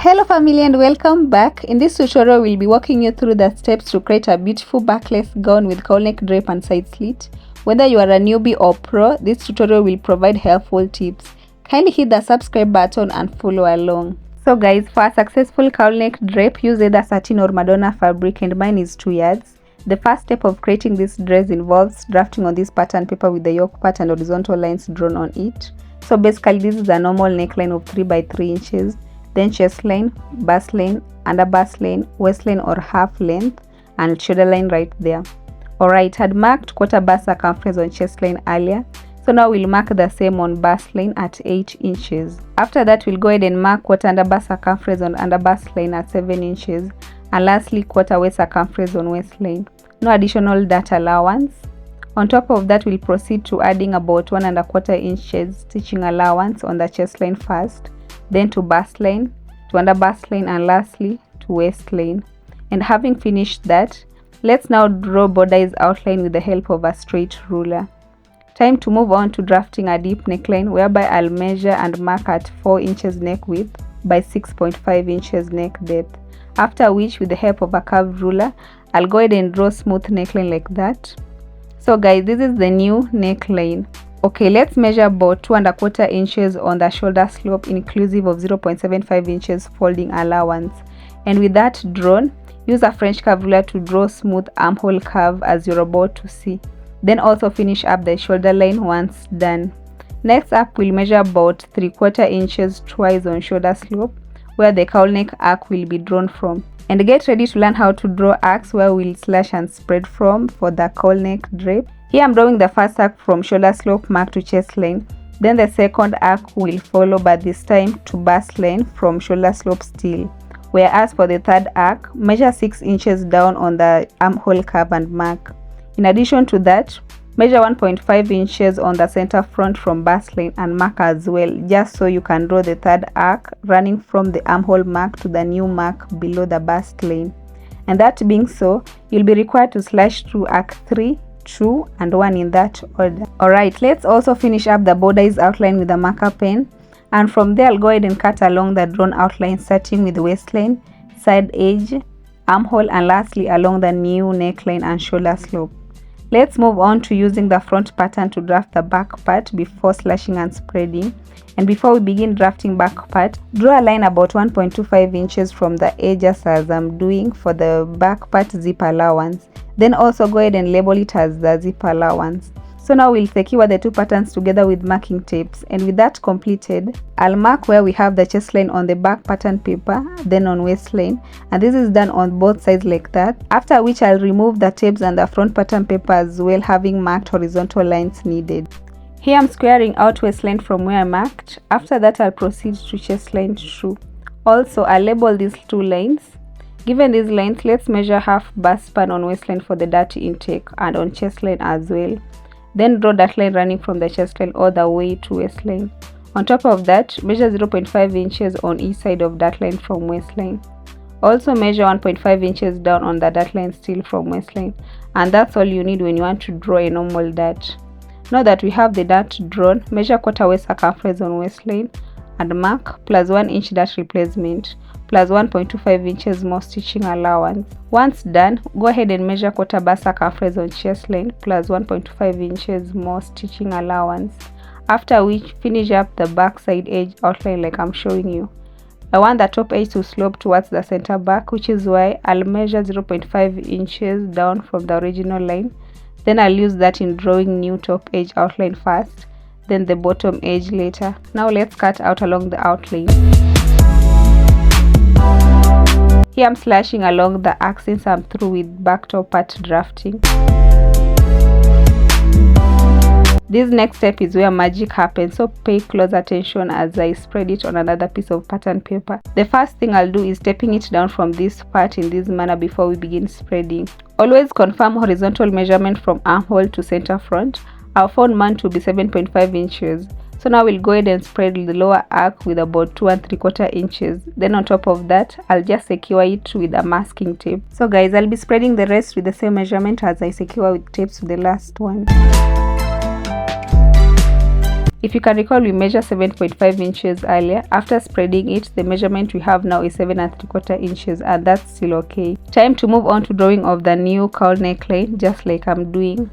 Hello family and welcome back. In this tutorial we'll be walking you through the steps to create a beautiful backless gown with cowl neck drape and side slit. Whether you are a newbie or pro, this tutorial will provide helpful tips. Kindly hit the subscribe button and follow along. So guys, for a successful cowl neck drape, use either satin or Madonna fabric, and mine is 2 yards. The first step of creating this dress involves drafting on this pattern paper with the yoke part and horizontal lines drawn on it. So basically this is a normal neckline of 3 by 3 inches. Then chest line, bust line, under bust line, waistline or half length, and shoulder line right there. Alright, had marked quarter bust circumference on chest line earlier, so now we'll mark the same on bust line at 8 inches. After that, we'll go ahead and mark quarter under bust circumference on under bust line at 7 inches, and lastly quarter waist circumference on waistline. No additional dart allowance. On top of that, we'll proceed to adding about 1 1/4 inches stitching allowance on the chest line first, then to bust line, to under bust line, and lastly to waistline. And having finished that, let's now draw bodice outline with the help of a straight ruler. Time to move on to drafting a deep neckline, whereby I'll measure and mark at 4 inches neck width by 6.5 inches neck depth. After which, with the help of a curved ruler, I'll go ahead and draw smooth neckline like that. So guys, this is the new neckline. Okay, let's measure about 2 1/4 inches on the shoulder slope, inclusive of 0.75 inches folding allowance. And with that drawn, use a French curve ruler to draw smooth armhole curve as you're about to see. Then also finish up the shoulder line once done. Next up, we'll measure about 3/4 inches twice on shoulder slope, where the cowl neck arc will be drawn from. And get ready to learn how to draw arcs where we'll slash and spread from for the cowl neck drape. Here I'm drawing the first arc from shoulder slope mark to chest line. Then the second arc will follow, but this time to bust line from shoulder slope still. Whereas for the third arc, measure 6 inches down on the armhole curve and mark. In addition to that, measure 1.5 inches on the center front from bust line and mark as well, just so you can draw the third arc running from the armhole mark to the new mark below the bust line. And that being so, you'll be required to slash through arc 3, 2 and 1 in that order. Alright, let's also finish up the bodice outline with a marker pen, and from there I'll go ahead and cut along the drawn outline, starting with the waistline, side edge, armhole, and lastly along the new neckline and shoulder slope. Let's move on to using the front pattern to draft the back part before slashing and spreading. And before we begin drafting back part, draw a line about 1.25 inches from the edges as I'm doing for the back part zip allowance. Then also go ahead and label it as the zip allowance. So now we'll secure the two patterns together with marking tapes, and with that completed, I'll mark where we have the chest line on the back pattern paper, then on waistline, and this is done on both sides like that. After which I'll remove the tapes and the front pattern paper as well, having marked horizontal lines needed. Here I'm squaring out waistline from where I marked. After that I'll proceed to chest line through. Also I'll label these two lines. Given these lines, let's measure half bust span on waistline for the dart intake and on chest line as well. Then draw that line running from the chest line all the way to waistline. On top of that, measure 0.5 inches on each side of that line from waistline. Also measure 1.5 inches down on the dart line still from waistline. And that's all you need when you want to draw a normal dart. Now that we have the dart drawn, measure quarter waist circumference on waistline and mark plus 1 inch dart replacement plus 1.25 inches more stitching allowance. Once done, go ahead and measure quarter bust circumference on chest line plus 1.25 inches more stitching allowance. After which, finish up the back side edge outline like I'm showing you. I want the top edge to slope towards the center back, which is why I'll measure 0.5 inches down from the original line. Then I'll use that in drawing new top edge outline first, then the bottom edge later. Now let's cut out along the outline. Here I'm slashing along the arc since I'm through with back top part drafting. This next step is where magic happens, so pay close attention as I spread it on another piece of pattern paper. The first thing I'll do is stepping it down from this part in this manner before we begin spreading. Always confirm horizontal measurement from armhole to center front. Our found mine to be 7.5 inches. So now we'll go ahead and spread the lower arc with about 2 3/4 inches. Then on top of that, I'll just secure it with a masking tape. So guys, I'll be spreading the rest with the same measurement as I secure with tapes to the last one. If you can recall, we measured 7.5 inches earlier. After spreading it, the measurement we have now is 7 3/4 inches, and that's still okay. Time to move on to drawing of the new cowl neckline, just like I'm doing.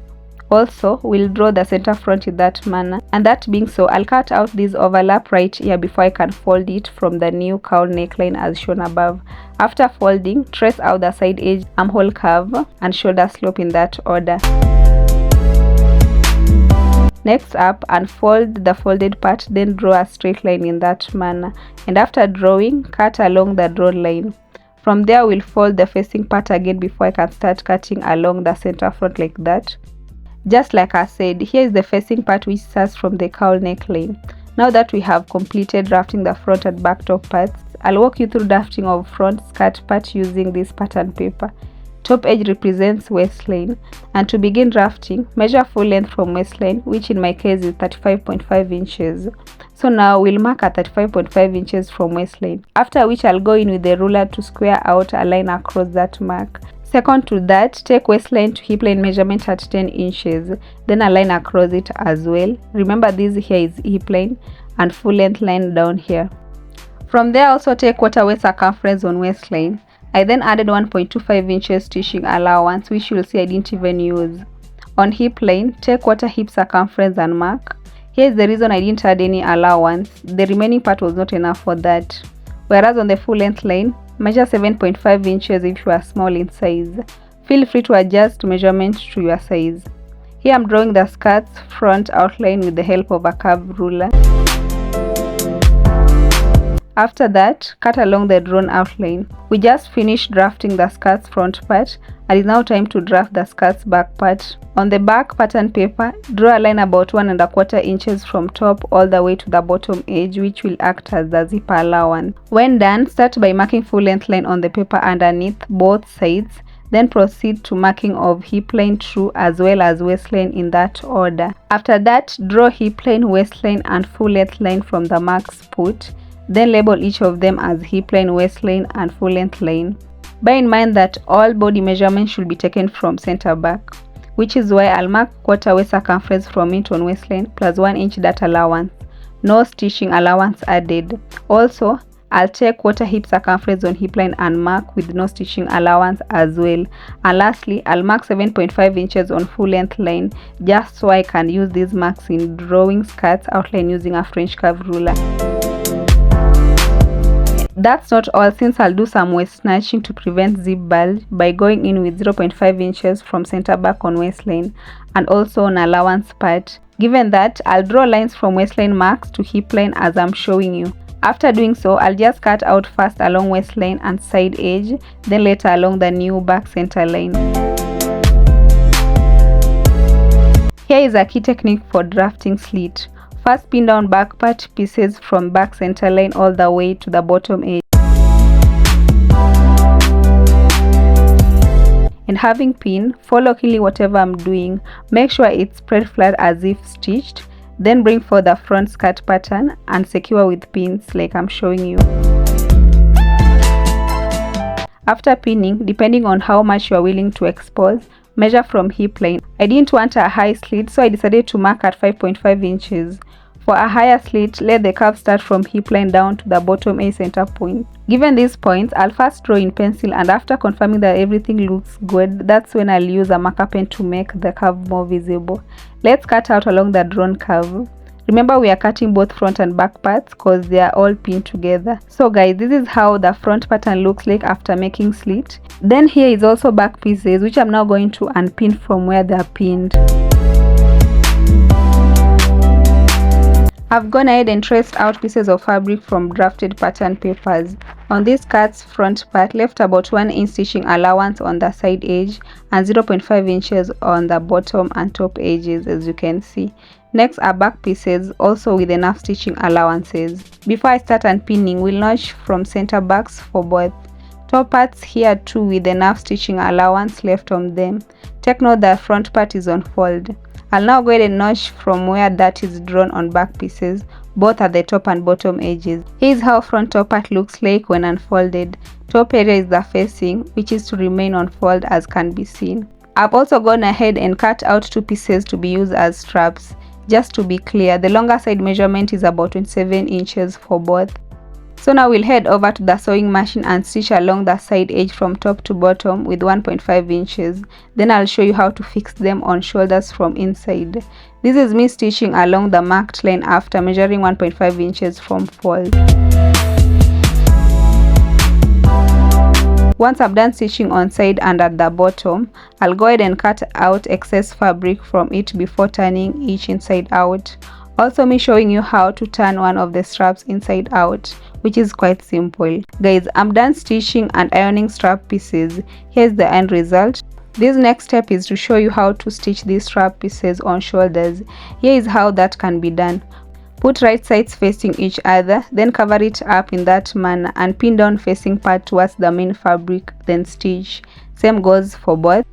Also, we'll draw the center front in that manner, and that being so, I'll cut out this overlap right here before I can fold it from the new cowl neckline as shown above. After folding, trace out the side edge, armhole curve, and shoulder slope in that order. Next up, unfold the folded part, then draw a straight line in that manner, and after drawing, cut along the drawn line. From there, we'll fold the facing part again before I can start cutting along the center front like that. Just like I said, here is the facing part which starts from the cowl neckline. Now that we have completed drafting the front and back top parts, I'll walk you through drafting of front skirt part using this pattern paper. Top edge represents waistline, and to begin drafting, measure full length from waistline, which in my case is 35.5 inches. So now we'll mark at 35.5 inches from waistline, after which I'll go in with the ruler to square out a line across that mark. Second to that, take waistline to hip line measurement at 10 inches, then a line across it as well. Remember, this here is hip line and full length line down here. From there, also take quarter waist circumference on waistline. I then added 1.25 inches stitching allowance, which you'll see I didn't even use. On hip line, take quarter hip circumference and mark. Here is the reason I didn't add any allowance. The remaining part was not enough for that. Whereas on the full length line, measure 7.5 inches if you are small in size. Feel free to adjust measurement to your size. Here I'm drawing the skirt's front outline with the help of a curved ruler. After that, cut along the drawn outline. We just finished drafting the skirt's front part, and it's now time to draft the skirt's back part. On the back pattern paper, draw a line about 1 1/4 inches from top all the way to the bottom edge, which will act as the zipper allowance. When done, start by marking full length line on the paper underneath both sides, then proceed to marking of hip line through as well as waistline in that order. After that, draw hip line, waistline, and full length line from the marks put. Then label each of them as hip line, waistline, and full length line. Bear in mind that all body measurements should be taken from center back, which is why I'll mark quarter waist circumference from it on waistline plus 1 inch dart allowance. No stitching allowance added. Also, I'll take quarter hip circumference on hip line and mark with no stitching allowance as well. And lastly, I'll mark 7.5 inches on full length line, just so I can use these marks in drawing skirts outline using a French curve ruler. That's not all, since I'll do some waist snatching to prevent zip bulge by going in with 0.5 inches from center back on waistline and also on allowance part. Given that, I'll draw lines from waistline marks to hip line as I'm showing you. After doing so, I'll just cut out first along waistline and side edge, then later along the new back center line. Here is a key technique for drafting slit. First, pin down back part pieces from back center line all the way to the bottom edge. And having pinned, follow clearly whatever I'm doing. Make sure it's spread flat as if stitched. Then bring for the front skirt pattern and secure with pins like I'm showing you. After pinning, depending on how much you are willing to expose, measure from hip line. I didn't want a high slit, so I decided to mark at 5.5 inches. For a higher slit, let the curve start from hip line down to the bottom edge center point. Given these points, I'll first draw in pencil, and after confirming that everything looks good, that's when I'll use a marker pen to make the curve more visible. Let's cut out along the drawn curve. Remember, we are cutting both front and back parts because they are all pinned together. So guys, this is how the front pattern looks like after making slit. Then here is also back pieces, which I'm now going to unpin from where they are pinned. I've gone ahead and traced out pieces of fabric from drafted pattern papers. On this skirt's front part, left about 1 inch stitching allowance on the side edge and 0.5 inches on the bottom and top edges, as you can see. Next are back pieces, also with enough stitching allowances. Before I start unpinning, we'll notch from center backs for both. Top parts here too with enough stitching allowance left on them. Take note that front part is on fold. I'll now go ahead and notch from where that is drawn on back pieces, both at the top and bottom edges. Here's how front top part looks like when unfolded. Top area is the facing, which is to remain on fold as can be seen. I've also gone ahead and cut out 2 pieces to be used as straps. Just to be clear, the longer side measurement is about 27 inches for both. So now we'll head over to the sewing machine and stitch along the side edge from top to bottom with 1.5 inches. Then I'll show you how to fix them on shoulders from inside. This is me stitching along the marked line after measuring 1.5 inches from fold. Once I've done stitching on side and at the bottom, I'll go ahead and cut out excess fabric from it before turning each inside out. Also me showing you how to turn one of the straps inside out, which is quite simple. Guys, I'm done stitching and ironing strap pieces. Here's the end result. This next step is to show you how to stitch these strap pieces on shoulders. Here is how that can be done. Put right sides facing each other, then cover it up in that manner and pin down facing part towards the main fabric, then stitch. Same goes for both.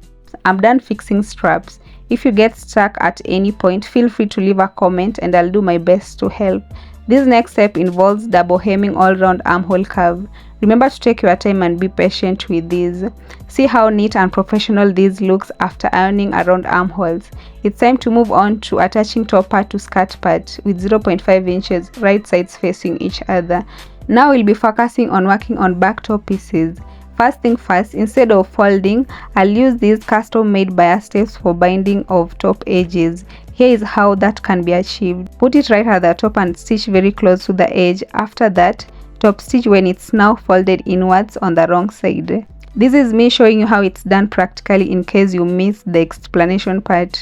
I'm done fixing straps. If you get stuck at any point, feel free to leave a comment and I'll do my best to help. This next step involves double hemming all round armhole curve. Remember to take your time and be patient with these. See how neat and professional this looks after ironing around armholes. It's time to move on to attaching top part to skirt part with 0.5 inches right sides facing each other. Now we'll be focusing on working on back top pieces. First thing first, instead of folding, I'll use these custom made bias tapes for binding of top edges. Here is how that can be achieved. Put it right at the top and stitch very close to the edge. After that, top stitch when it's now folded inwards on the wrong side. This is me showing you how it's done practically in case you missed the explanation part.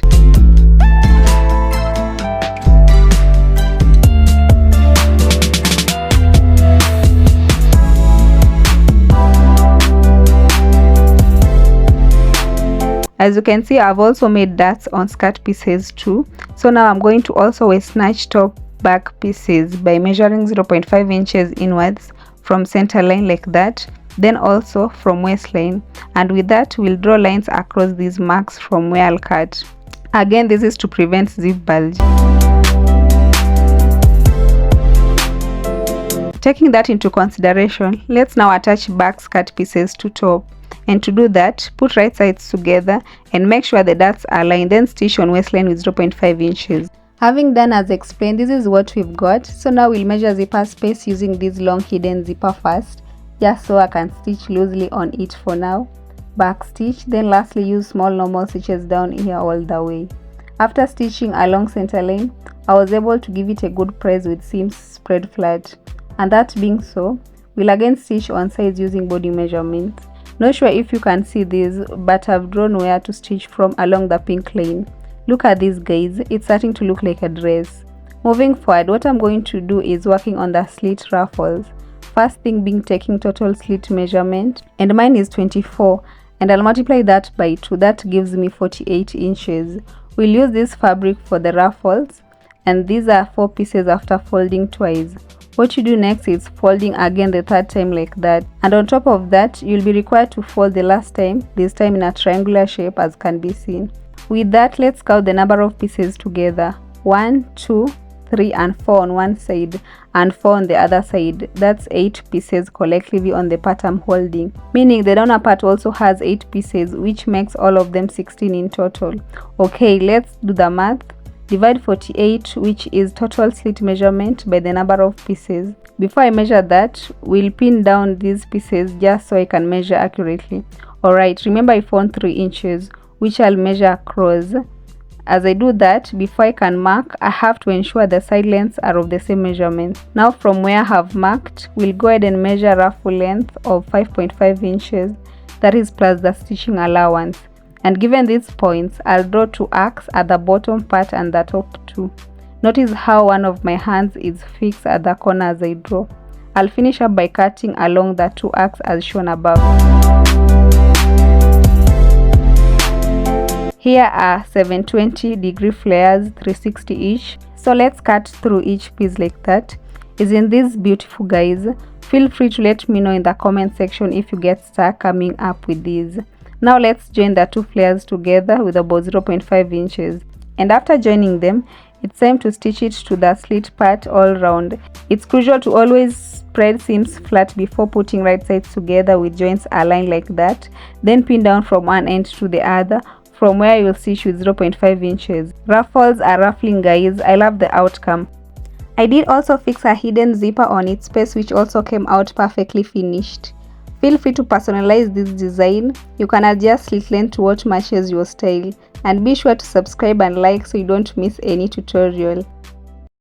As you can see, I've also made darts on skirt pieces too. So now I'm going to also waist snatch top back pieces by measuring 0.5 inches inwards from center line like that, then also from waistline, and with that we'll draw lines across these marks from where I'll cut. Again, this is to prevent zip bulge. Taking that into consideration, let's now attach back skirt pieces to top. And to do that, put right sides together and make sure the darts are aligned, then stitch on waistline with 0.5 inches. Having done as explained, this is what we've got. So now we'll measure zipper space using this long hidden zipper first, just so I can stitch loosely on it for now. Back stitch, then lastly use small normal stitches down here all the way. After stitching along center line, I was able to give it a good press with seams spread flat. And that being so, we'll again stitch on sides using body measurements. Not sure if you can see this, but I've drawn where to stitch from along the pink line. Look at this, guys, it's starting to look like a dress. Moving forward, what I'm going to do is working on the slit ruffles. First thing being taking total slit measurement, and mine is 24, and I'll multiply that by 2. That gives me 48 inches. We'll use this fabric for the ruffles, and these are 4 pieces after folding twice. What you do next is folding again the third time like that, and on top of that you'll be required to fold the last time, this time in a triangular shape as can be seen. With that, let's count the number of pieces together. 1, 2, 3 and 4 on one side and 4 on the other side. That's 8 pieces collectively on the part I'm holding, meaning the downer part also has 8 pieces, which makes all of them 16 in total. Okay, let's do the math. Divide 48, which is total slit measurement, by the number of pieces. Before I measure that, we'll pin down these pieces just so I can measure accurately. Alright, remember I found 3 inches, which I'll measure across. As I do that, before I can mark, I have to ensure the side lengths are of the same measurement. Now from where I have marked, we'll go ahead and measure ruffle length of 5.5 inches, that is plus the stitching allowance. And given these points, I'll draw 2 arcs at the bottom part and the top 2. Notice how one of my hands is fixed at the corner as I draw. I'll finish up by cutting along the 2 arcs as shown above. Here are 720-degree flares, 360 each. So let's cut through each piece like that. Isn't this beautiful, guys? Feel free to let me know in the comment section if you get stuck coming up with these. Now let's join the 2 flares together with about 0.5 inches. And after joining them, it's time to stitch it to the slit part all round. It's crucial to always spread seams flat before putting right sides together with joints aligned like that. Then pin down from one end to the other. from where you'll see shoes 0.5 inches. Ruffles are ruffling, guys. I love the outcome. I did also fix a hidden zipper on its space, which also came out perfectly finished. Feel free to personalize this design. You can adjust slit length to what matches your style. And be sure to subscribe and like so you don't miss any tutorial.